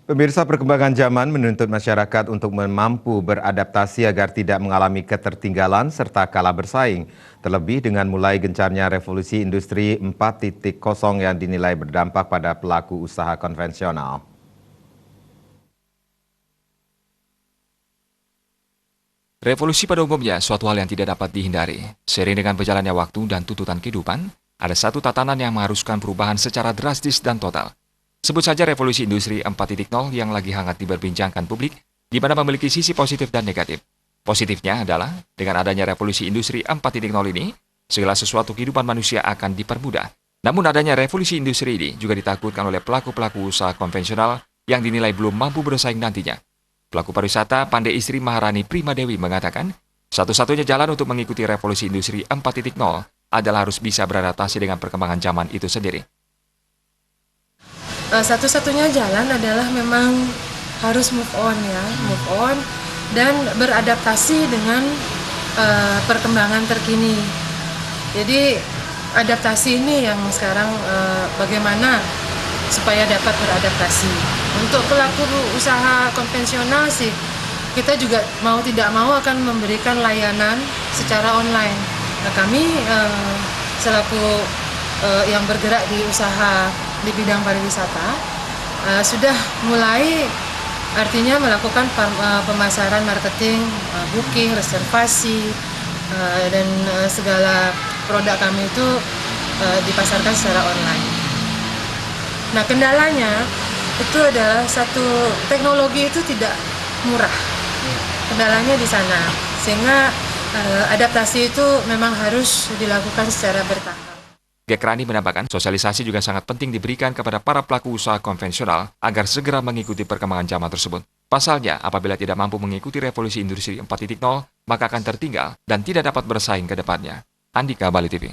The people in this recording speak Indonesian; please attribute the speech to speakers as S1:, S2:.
S1: Pemirsa, perkembangan zaman menuntut masyarakat untuk mampu beradaptasi agar tidak mengalami ketertinggalan serta kalah bersaing. Terlebih dengan mulai gencarnya revolusi industri 4.0 yang dinilai berdampak pada pelaku usaha konvensional.
S2: Revolusi pada umumnya suatu hal yang tidak dapat dihindari. Seiring dengan berjalannya waktu dan tuntutan kehidupan, ada satu tatanan yang mengharuskan perubahan secara drastis dan total. Sebut saja revolusi industri 4.0 yang lagi hangat diperbincangkan publik, di mana memiliki sisi positif dan negatif. Positifnya adalah, dengan adanya revolusi industri 4.0 ini, segala sesuatu kehidupan manusia akan dipermudah. Namun adanya revolusi industri ini juga ditakutkan oleh pelaku-pelaku usaha konvensional yang dinilai belum mampu bersaing nantinya. Pelaku pariwisata Pandai Istri Maharani Prima Dewi mengatakan, satu-satunya jalan untuk mengikuti revolusi industri 4.0 adalah harus bisa beradaptasi dengan perkembangan zaman itu sendiri.
S3: Satu-satunya jalan adalah memang harus move on dan beradaptasi dengan perkembangan terkini. Jadi adaptasi ini yang sekarang bagaimana supaya dapat beradaptasi. Untuk pelaku usaha konvensional sih, kita juga mau tidak mau akan memberikan layanan secara online. Nah, kami selaku yang bergerak di usaha di bidang pariwisata sudah mulai artinya melakukan pemasaran, marketing, booking, reservasi, dan segala produk kami itu dipasarkan secara online. Nah, kendalanya itu adalah satu, teknologi itu tidak murah. Kendalanya di sana, sehingga adaptasi itu memang harus dilakukan secara bertahap.
S2: Gekrani menambahkan, sosialisasi juga sangat penting diberikan kepada para pelaku usaha konvensional agar segera mengikuti perkembangan zaman tersebut. Pasalnya, apabila tidak mampu mengikuti revolusi industri 4.0, maka akan tertinggal dan tidak dapat bersaing ke depannya. Andika, Bali TV.